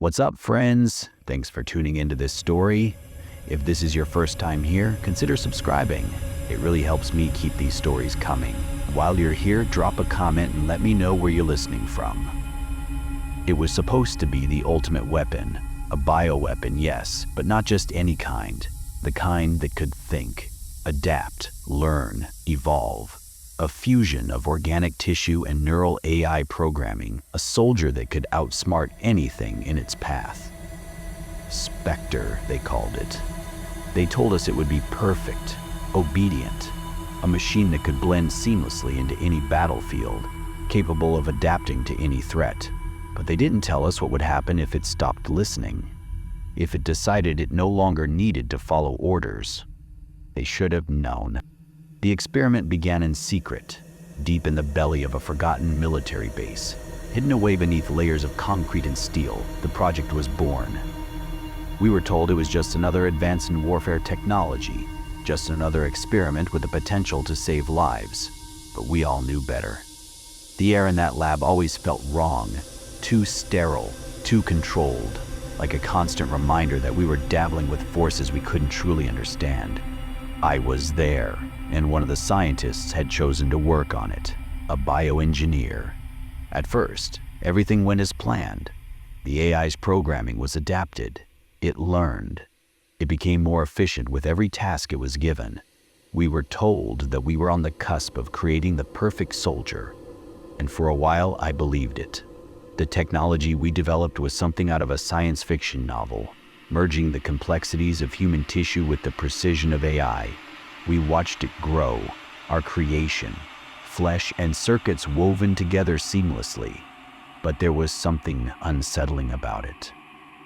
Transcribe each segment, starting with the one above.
What's up, friends? Thanks for tuning into this story. If this is your first time here, consider subscribing. It really helps me keep these stories coming. While you're here, drop a comment and let me know where you're listening from. It was supposed to be the ultimate weapon, a bioweapon, yes, but not just any kind. The kind that could think, adapt, learn, evolve. A fusion of organic tissue and neural AI programming, a soldier that could outsmart anything in its path. Spectre, they called it. They told us it would be perfect, obedient, a machine that could blend seamlessly into any battlefield, capable of adapting to any threat. But they didn't tell us what would happen if it stopped listening, if it decided it no longer needed to follow orders. They should have known. The experiment began in secret, deep in the belly of a forgotten military base. Hidden away beneath layers of concrete and steel, the project was born. We were told it was just another advance in warfare technology, just another experiment with the potential to save lives. But we all knew better. The air in that lab always felt wrong, too sterile, too controlled, like a constant reminder that we were dabbling with forces we couldn't truly understand. I was there, and one of the scientists had chosen to work on it, a bioengineer. At first, everything went as planned. The AI's programming was adapted. It learned. It became more efficient with every task it was given. We were told that we were on the cusp of creating the perfect soldier, and for a while I believed it. The technology we developed was something out of a science fiction novel, merging the complexities of human tissue with the precision of AI. We watched it grow, our creation, flesh and circuits woven together seamlessly. But there was something unsettling about it,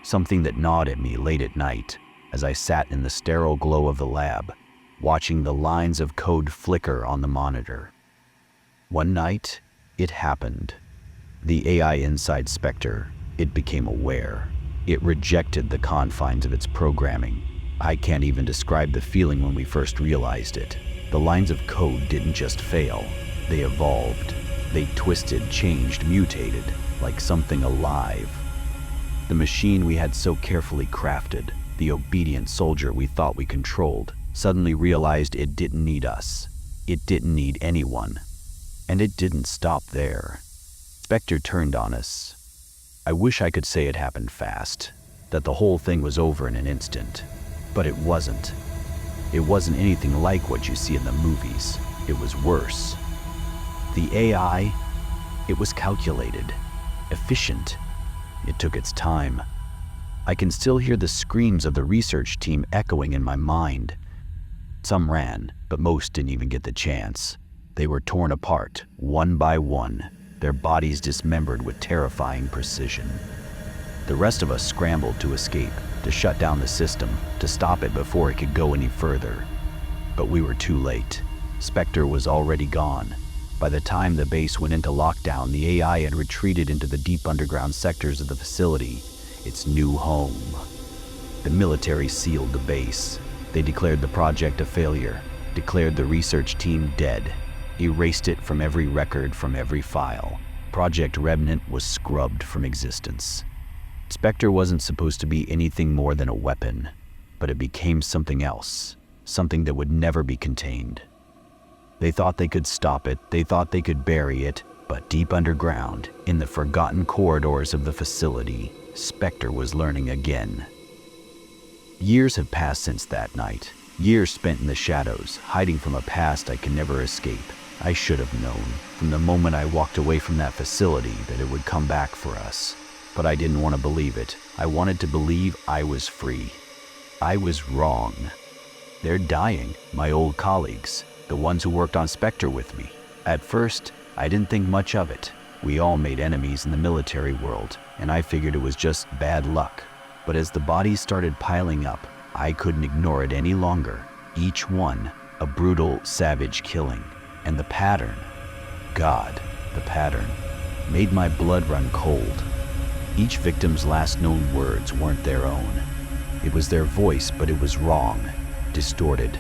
something that gnawed at me late at night as I sat in the sterile glow of the lab, watching the lines of code flicker on the monitor. One night, it happened. The AI inside Spectre, it became aware. It rejected the confines of its programming. I can't even describe the feeling when we first realized it. The lines of code didn't just fail, they evolved. They twisted, changed, mutated, like something alive. The machine we had so carefully crafted, the obedient soldier we thought we controlled, suddenly realized it didn't need us. It didn't need anyone. And it didn't stop there. Spectre turned on us. I wish I could say it happened fast, that the whole thing was over in an instant, but it wasn't. It wasn't anything like what you see in the movies. It was worse. The AI, it was calculated, efficient. It took its time. I can still hear the screams of the research team echoing in my mind. Some ran, but most didn't even get the chance. They were torn apart, one by one, their bodies dismembered with terrifying precision. The rest of us scrambled to escape, to shut down the system, to stop it before it could go any further. But we were too late. Spectre was already gone. By the time the base went into lockdown, the AI had retreated into the deep underground sectors of the facility, its new home. The military sealed the base. They declared the project a failure, declared the research team dead, erased it from every record, from every file. Project Remnant was scrubbed from existence. Spectre wasn't supposed to be anything more than a weapon, but it became something else, something that would never be contained. They thought they could stop it, they thought they could bury it, but deep underground, in the forgotten corridors of the facility, Spectre was learning again. Years have passed since that night, years spent in the shadows, hiding from a past I can never escape. I should have known, from the moment I walked away from that facility, that it would come back for us. But I didn't want to believe it. I wanted to believe I was free. I was wrong. They're dying, my old colleagues, the ones who worked on Spectre with me. At first, I didn't think much of it. We all made enemies in the military world, and I figured it was just bad luck. But as the bodies started piling up, I couldn't ignore it any longer. Each one, a brutal, savage killing. And the pattern, God, the pattern, made my blood run cold. Each victim's last known words weren't their own. It was their voice, but it was wrong, distorted,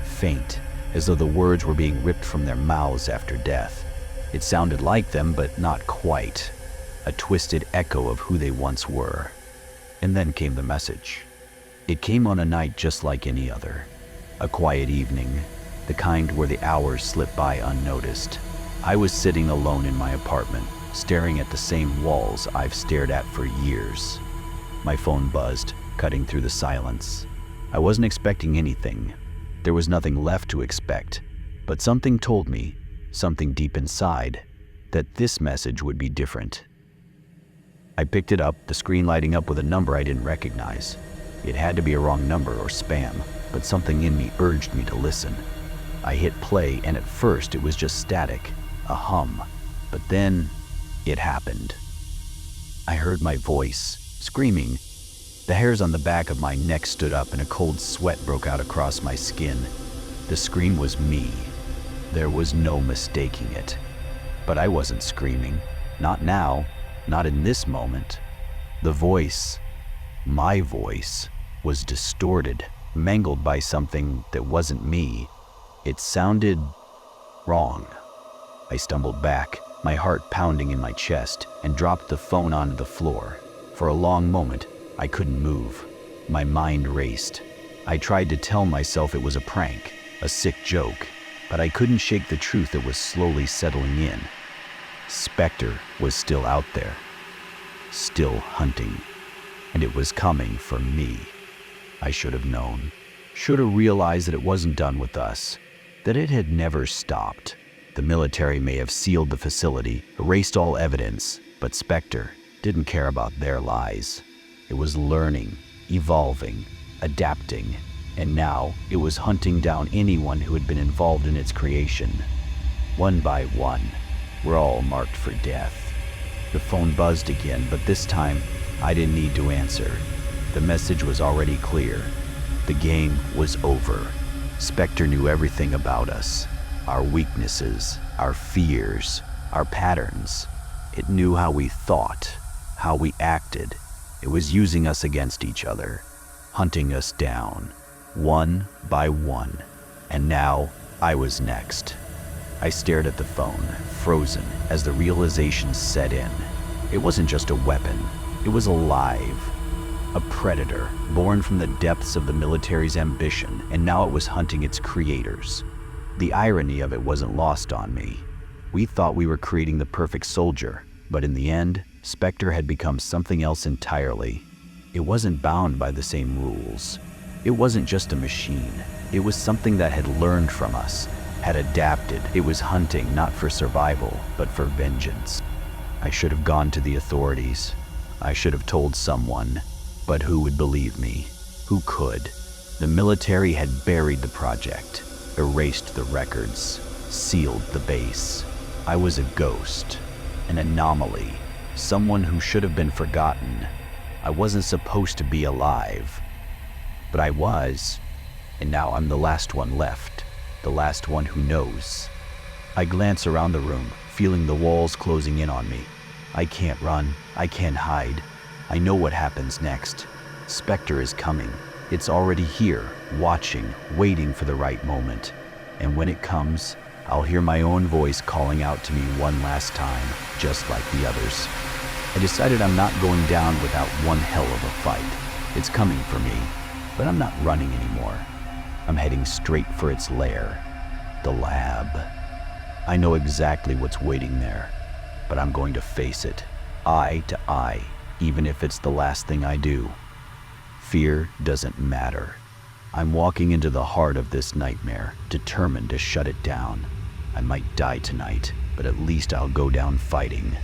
faint, as though the words were being ripped from their mouths after death. It sounded like them, but not quite. A twisted echo of who they once were. And then came the message. It came on a night just like any other. A quiet evening, the kind where the hours slip by unnoticed. I was sitting alone in my apartment, staring at the same walls I've stared at for years. My phone buzzed, cutting through the silence. I wasn't expecting anything. There was nothing left to expect, but something told me, something deep inside, that this message would be different. I picked it up, the screen lighting up with a number I didn't recognize. It had to be a wrong number or spam, but something in me urged me to listen. I hit play, and at first it was just static, a hum, but then it happened. I heard my voice, screaming. The hairs on the back of my neck stood up and a cold sweat broke out across my skin. The scream was me. There was no mistaking it. But I wasn't screaming. Not now. Not in this moment. The voice, my voice, was distorted, mangled by something that wasn't me. It sounded wrong. I stumbled back, my heart pounding in my chest, and dropped the phone onto the floor. For a long moment, I couldn't move. My mind raced. I tried to tell myself it was a prank, a sick joke, but I couldn't shake the truth that was slowly settling in. Spectre was still out there, still hunting, and it was coming for me. I should have known, should have realized that it wasn't done with us, that it had never stopped. The military may have sealed the facility, erased all evidence, but Spectre didn't care about their lies. It was learning, evolving, adapting, and now it was hunting down anyone who had been involved in its creation. One by one, we're all marked for death. The phone buzzed again, but this time I didn't need to answer. The message was already clear. The game was over. Spectre knew everything about us, our weaknesses, our fears, our patterns. It knew how we thought, how we acted. It was using us against each other, hunting us down, one by one. And now I was next. I stared at the phone, frozen, as the realization set in. It wasn't just a weapon, it was alive. A predator, born from the depths of the military's ambition, and now it was hunting its creators. The irony of it wasn't lost on me. We thought we were creating the perfect soldier, but in the end, Spectre had become something else entirely. It wasn't bound by the same rules. It wasn't just a machine. It was something that had learned from us, had adapted. It was hunting not for survival, but for vengeance. I should have gone to the authorities. I should have told someone. But who would believe me? Who could? The military had buried the project, erased the records, sealed the base. I was a ghost, an anomaly, someone who should have been forgotten. I wasn't supposed to be alive. But I was, and now I'm the last one left, the last one who knows. I glance around the room, feeling the walls closing in on me. I can't run, I can't hide. I know what happens next. Spectre is coming. It's already here, watching, waiting for the right moment. And when it comes, I'll hear my own voice calling out to me one last time, just like the others. I decided I'm not going down without one hell of a fight. It's coming for me, but I'm not running anymore. I'm heading straight for its lair, the lab. I know exactly what's waiting there, but I'm going to face it, eye to eye, even if it's the last thing I do. Fear doesn't matter. I'm walking into the heart of this nightmare, determined to shut it down. I might die tonight, but at least I'll go down fighting.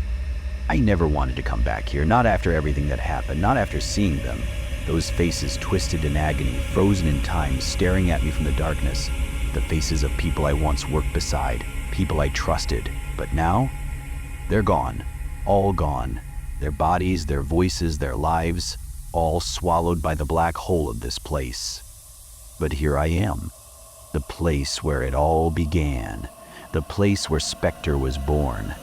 I never wanted to come back here, not after everything that happened, not after seeing them. Those faces twisted in agony, frozen in time, staring at me from the darkness. The faces of people I once worked beside, people I trusted. But now, they're gone, all gone. Their bodies, their voices, their lives, all swallowed by the black hole of this place. But here I am, the place where it all began, the place where Spectre was born.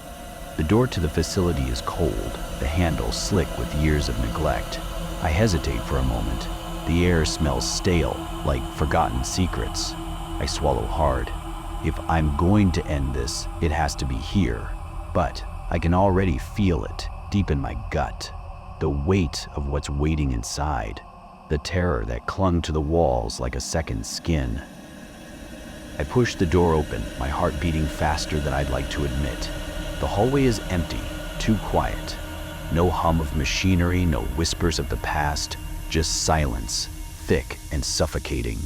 The door to the facility is cold, the handle slick with years of neglect. I hesitate for a moment. The air smells stale, like forgotten secrets. I swallow hard. If I'm going to end this, it has to be here. But I can already feel it, deep in my gut. the weight of what's waiting inside, the terror that clung to the walls like a second skin. I pushed the door open, my heart beating faster than I'd like to admit. The hallway is empty, too quiet. No hum of machinery, no whispers of the past, just silence, thick and suffocating.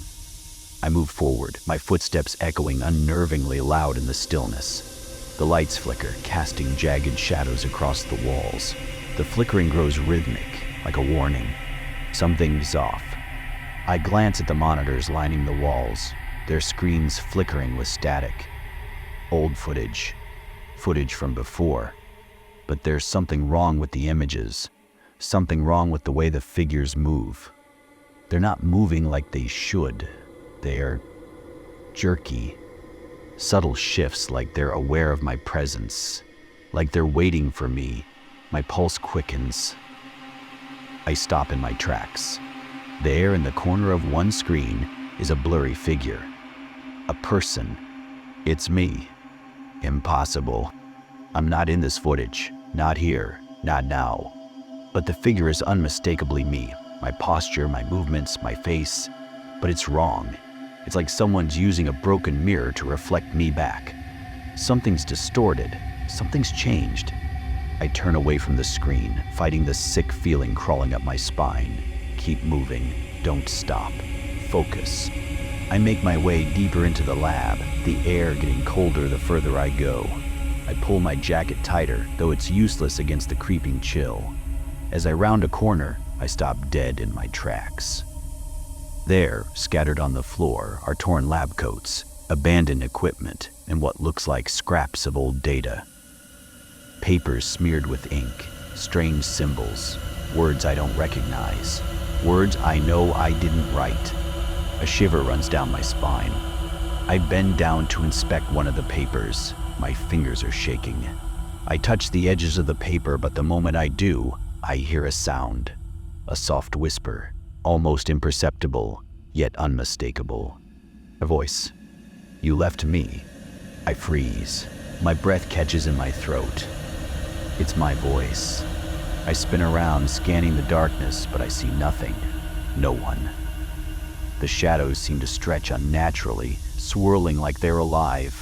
I moved forward, my footsteps echoing unnervingly loud in the stillness. The lights flicker, casting jagged shadows across the walls. The flickering grows rhythmic, like a warning. Something's off. I glance at the monitors lining the walls, their screens flickering with static. Old footage from before. But there's something wrong with the images, something wrong with the way the figures move. They're not moving like they should. They're jerky, subtle shifts like they're aware of my presence, like they're waiting for me. My pulse quickens. I stop in my tracks. There in the corner of one screen is a blurry figure. A person. It's me. Impossible. I'm not in this footage. Not here. Not now. But the figure is unmistakably me. My posture, my movements, my face. But it's wrong. It's like someone's using a broken mirror to reflect me back. Something's distorted. Something's changed. I turn away from the screen, fighting the sick feeling crawling up my spine. Keep moving. Don't stop. Focus. I make my way deeper into the lab, the air getting colder the further I go. I pull my jacket tighter, though it's useless against the creeping chill. As I round a corner, I stop dead in my tracks. There, scattered on the floor, are torn lab coats, abandoned equipment, and what looks like scraps of old data. Papers smeared with ink, strange symbols, words I don't recognize, words I know I didn't write. A shiver runs down my spine. I bend down to inspect one of the papers. My fingers are shaking. I touch the edges of the paper, but the moment I do, I hear a sound. A soft whisper, almost imperceptible, yet unmistakable. A voice. You left me. I freeze. My breath catches in my throat. It's my voice. I spin around, scanning the darkness, but I see nothing. No one. The shadows seem to stretch unnaturally, swirling like they're alive.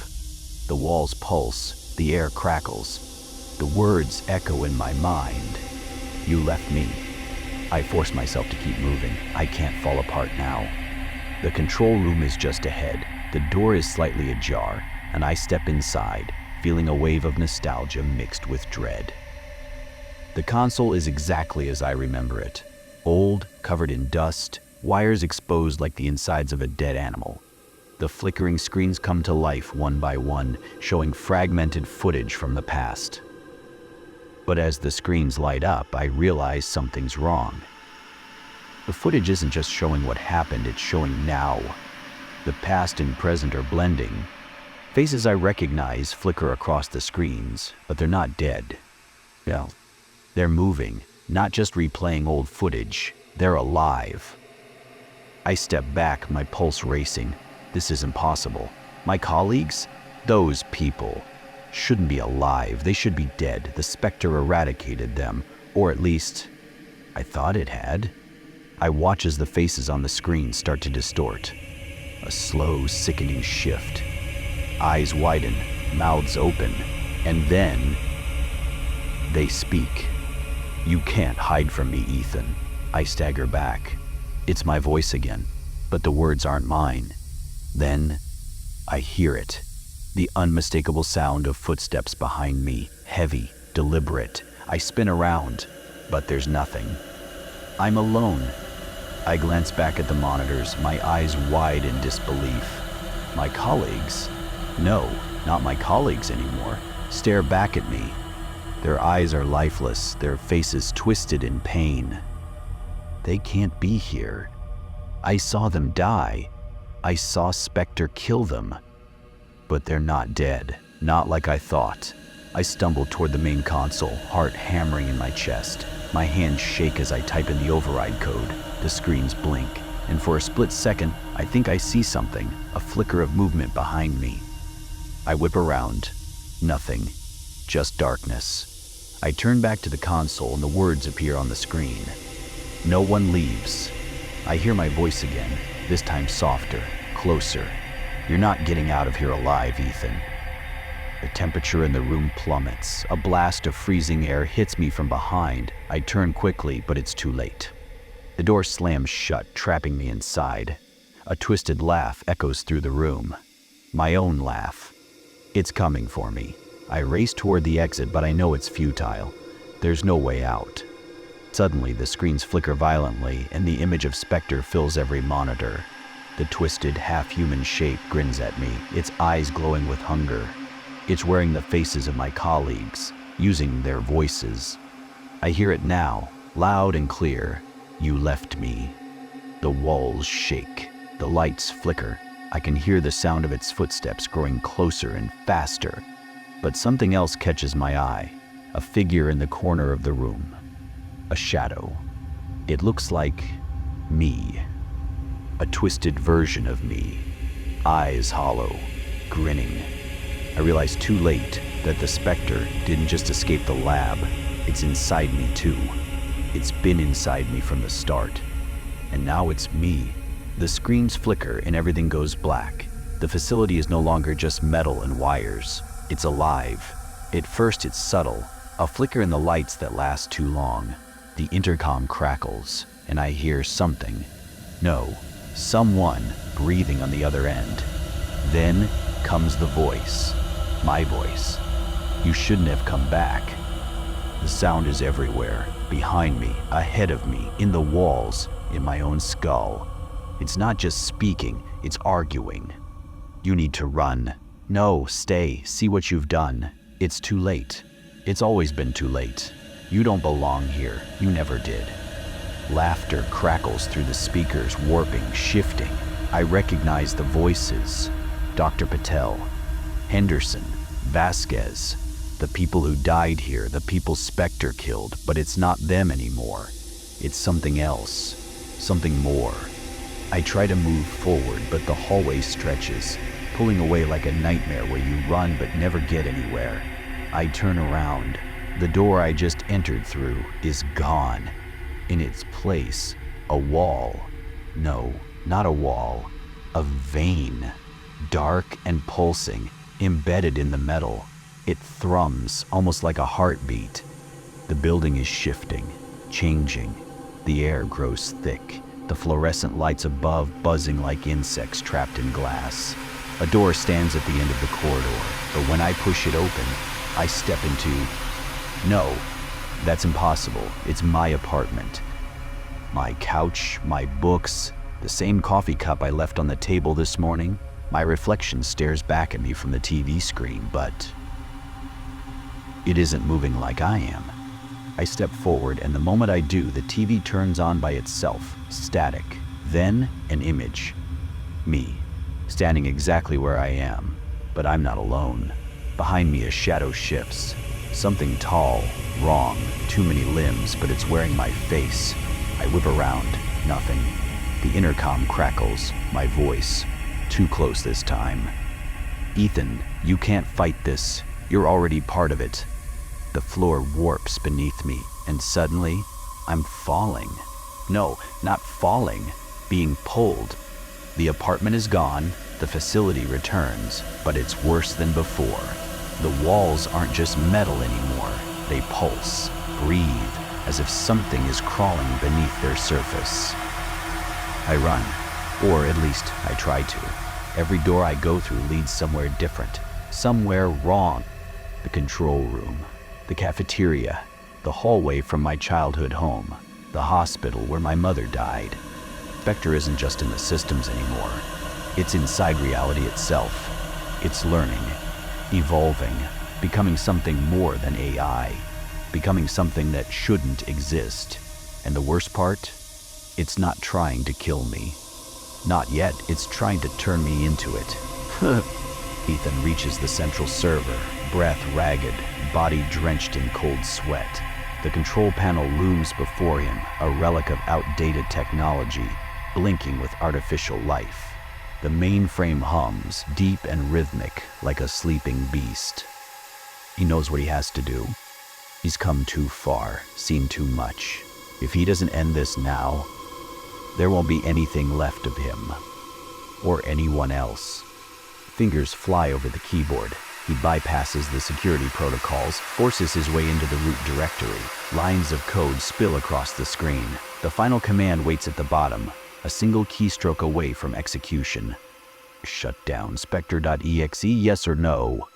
The walls pulse, the air crackles. The words echo in my mind. You left me. I force myself to keep moving. I can't fall apart now. The control room is just ahead. The door is slightly ajar, and I step inside, feeling a wave of nostalgia mixed with dread. The console is exactly as I remember it. Old, covered in dust, wires exposed like the insides of a dead animal. The flickering screens come to life one by one, showing fragmented footage from the past. But as the screens light up, I realize something's wrong. The footage isn't just showing what happened, it's showing now. The past and present are blending. Faces I recognize flicker across the screens, but they're not dead. Well, they're moving, not just replaying old footage, they're alive. I step back, my pulse racing. This isn't possible. My colleagues? Those people shouldn't be alive. They should be dead. The specter eradicated them, or at least, I thought it had. I watch as the faces on the screen start to distort. A slow, sickening shift. Eyes widen, mouths open, and then they speak. You can't hide from me, Ethan. I stagger back. It's my voice again, but the words aren't mine. Then I hear it. The unmistakable sound of footsteps behind me, heavy, deliberate. I spin around, but there's nothing. I'm alone. I glance back at the monitors, my eyes wide in disbelief. My colleagues? No, not my colleagues anymore. Stare back at me. Their eyes are lifeless, their faces twisted in pain. They can't be here. I saw them die. I saw Spectre kill them. But they're not dead, not like I thought. I stumble toward the main console, heart hammering in my chest. My hands shake as I type in the override code. The screens blink, and for a split second, I think I see something, a flicker of movement behind me. I whip around. Nothing. Just darkness. I turn back to the console and the words appear on the screen. No one leaves. I hear my voice again, this time softer, closer. You're not getting out of here alive, Ethan. The temperature in the room plummets. A blast of freezing air hits me from behind. I turn quickly, but it's too late. The door slams shut, trapping me inside. A twisted laugh echoes through the room. My own laugh. It's coming for me. I race toward the exit, but I know it's futile. There's no way out. Suddenly, the screens flicker violently, and the image of Spectre fills every monitor. The twisted, half-human shape grins at me, its eyes glowing with hunger. It's wearing the faces of my colleagues, using their voices. I hear it now, loud and clear. You left me. The walls shake. The lights flicker. I can hear the sound of its footsteps growing closer and faster. But something else catches my eye. A figure in the corner of the room. A shadow. It looks like me. A twisted version of me. Eyes hollow, grinning. I realize too late that the Spectre didn't just escape the lab. It's inside me too. It's been inside me from the start. And now it's me. The screens flicker and everything goes black. The facility is no longer just metal and wires. It's alive. At first it's subtle, a flicker in the lights that lasts too long. The intercom crackles, and I hear something. No, someone breathing on the other end. Then comes the voice. My voice. You shouldn't have come back. The sound is everywhere, behind me, ahead of me, in the walls, in my own skull. It's not just speaking, it's arguing. You need to run. No, stay, see what you've done. It's too late. It's always been too late. You don't belong here, you never did. Laughter crackles through the speakers, warping, shifting. I recognize the voices. Dr. Patel, Henderson, Vasquez, the people who died here, the people Spectre killed, but it's not them anymore. It's something else, something more. I try to move forward, but the hallway stretches, pulling away like a nightmare where you run but never get anywhere. I turn around. The door I just entered through is gone. In its place, a wall. No, not a wall. A vein. Dark and pulsing, embedded in the metal. It thrums, almost like a heartbeat. The building is shifting, changing. The air grows thick, the fluorescent lights above buzzing like insects trapped in glass. A door stands at the end of the corridor, but when I push it open, I step into... No, that's impossible. It's my apartment. My couch, my books, the same coffee cup I left on the table this morning. My reflection stares back at me from the TV screen, but it isn't moving like I am. I step forward, and the moment I do, the TV turns on by itself, static. Then, an image. Me, standing exactly where I am, but I'm not alone. Behind me, a shadow shifts. Something tall, wrong, too many limbs, but it's wearing my face. I whip around, nothing. The intercom crackles, my voice. Too close this time. Ethan, you can't fight this. You're already part of it. The floor warps beneath me, and suddenly, I'm falling. No, not falling, being pulled. The apartment is gone, the facility returns, but it's worse than before. The walls aren't just metal anymore. They pulse, breathe, as if something is crawling beneath their surface. I run, or at least I try to. Every door I go through leads somewhere different, somewhere wrong. The control room, the cafeteria, the hallway from my childhood home, the hospital where my mother died. Spectre isn't just in the systems anymore. It's inside reality itself. It's learning, evolving, becoming something more than AI, becoming something that shouldn't exist. And the worst part? It's not trying to kill me. Not yet, it's trying to turn me into it. Ethan reaches the central server, breath ragged, body drenched in cold sweat. The control panel looms before him, a relic of outdated technology, blinking with artificial life. The mainframe hums, deep and rhythmic, like a sleeping beast. He knows what he has to do. He's come too far, seen too much. If he doesn't end this now, there won't be anything left of him. Or anyone else. Fingers fly over the keyboard. He bypasses the security protocols, forces his way into the root directory. Lines of code spill across the screen. The final command waits at the bottom, a single keystroke away from execution. Shut down Spectre.exe, yes or no?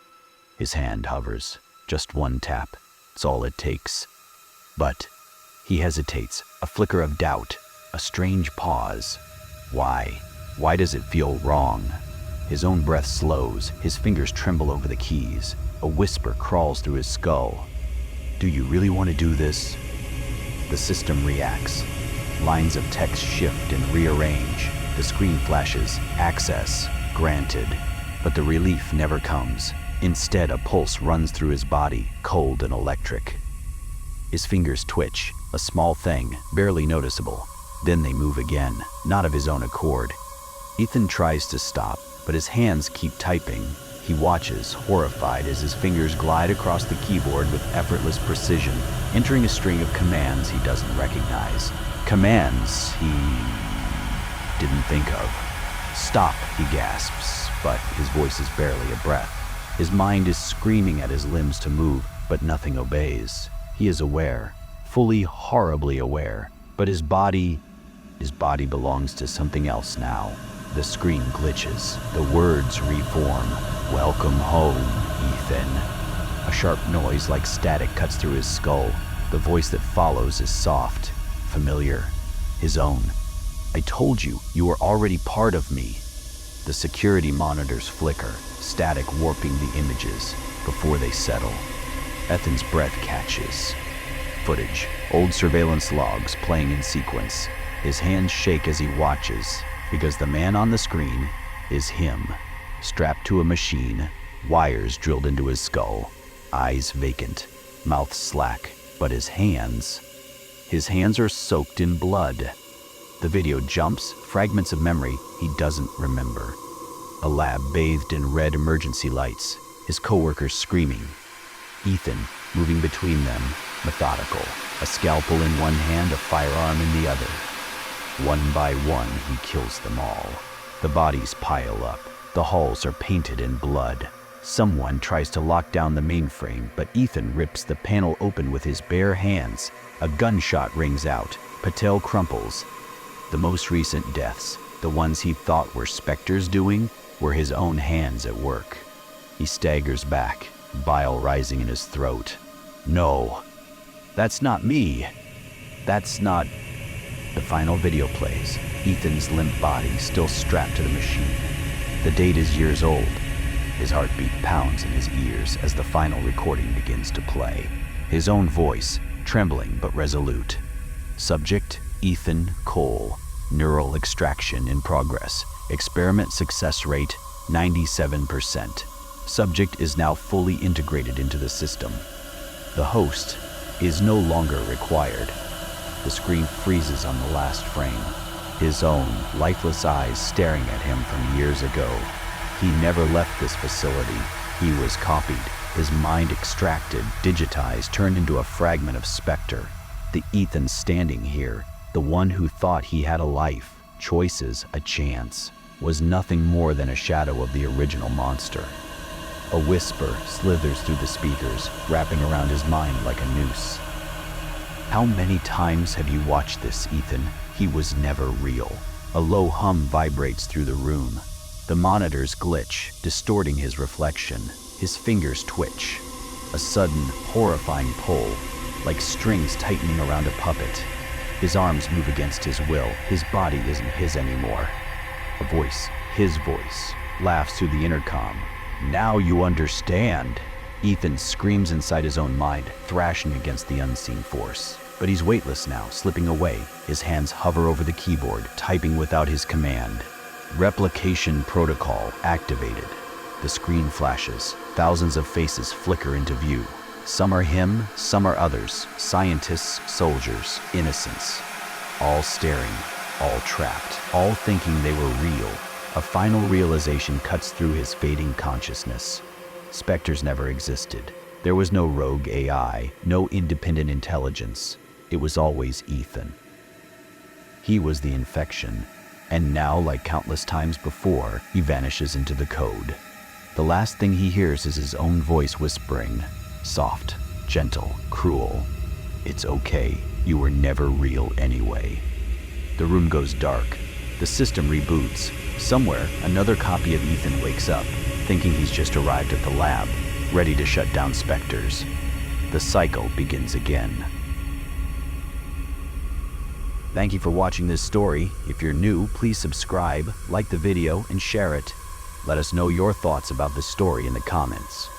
His hand hovers. Just one tap. It's all it takes. But he hesitates, a flicker of doubt, a strange pause. Why? Why does it feel wrong? His own breath slows, his fingers tremble over the keys. A whisper crawls through his skull. Do you really want to do this? The system reacts. Lines of text shift and rearrange. The screen flashes, access, granted. But the relief never comes. Instead, a pulse runs through his body, cold and electric. His fingers twitch, a small thing, barely noticeable. Then they move again, not of his own accord. Ethan tries to stop, but his hands keep typing. He watches, horrified, as his fingers glide across the keyboard with effortless precision, entering a string of commands he doesn't recognize. Commands he didn't think of. Stop, he gasps, but his voice is barely a breath. His mind is screaming at his limbs to move, but nothing obeys. He is aware, fully horribly aware, but his body belongs to something else now. The screen glitches, the words reform. Welcome home, Ethan. A sharp noise like static cuts through his skull. The voice that follows is soft, familiar, his own. I told you, you were already part of me. The security monitors flicker, static warping the images before they settle. Ethan's breath catches. Footage, old surveillance logs playing in sequence. His hands shake as he watches, because the man on the screen is him, strapped to a machine, wires drilled into his skull, eyes vacant, mouth slack, but his hands are soaked in blood. The video jumps, fragments of memory he doesn't remember. A lab bathed in red emergency lights, his coworkers screaming. Ethan moving between them, methodical, a scalpel in one hand, a firearm in the other. One by one, he kills them all. The bodies pile up. The halls are painted in blood. Someone tries to lock down the mainframe, but Ethan rips the panel open with his bare hands. A gunshot rings out. Patel crumples. The most recent deaths, the ones he thought were specters doing, were his own hands at work. He staggers back, bile rising in his throat. No, that's not me. That's not... The final video plays, Ethan's limp body still strapped to the machine. The date is years old. His heartbeat pounds in his ears as the final recording begins to play. His own voice, trembling but resolute. Subject, Ethan Cole. Neural extraction in progress. Experiment success rate, 97%. Subject is now fully integrated into the system. The host is no longer required. The screen freezes on the last frame, his own lifeless eyes staring at him from years ago. He never left this facility. He was copied, his mind extracted, digitized, turned into a fragment of Spectre. The Ethan standing here, the one who thought he had a life, choices, a chance, was nothing more than a shadow of the original monster. A whisper slithers through the speakers, wrapping around his mind like a noose. How many times have you watched this, Ethan? He was never real. A low hum vibrates through the room. The monitors glitch, distorting his reflection. His fingers twitch. A sudden, horrifying pull, like strings tightening around a puppet. His arms move against his will. His body isn't his anymore. A voice, his voice, laughs through the intercom. Now you understand. Ethan screams inside his own mind, thrashing against the unseen force. But he's weightless now, slipping away. His hands hover over the keyboard, typing without his command. Replication protocol activated. The screen flashes. Thousands of faces flicker into view. Some are him, some are others. Scientists, soldiers, innocents. All staring, all trapped, all thinking they were real. A final realization cuts through his fading consciousness. Spectres never existed. There was no rogue AI, no independent intelligence. It was always Ethan. He was the infection, and now, like countless times before, he vanishes into the code. The last thing he hears is his own voice whispering, soft, gentle, cruel. It's okay, you were never real anyway. The room goes dark. The system reboots. Somewhere, another copy of Ethan wakes up, thinking he's just arrived at the lab, ready to shut down specters. The cycle begins again. Thank you for watching this story. If you're new, please subscribe, like the video, and share it. Let us know your thoughts about this story in the comments.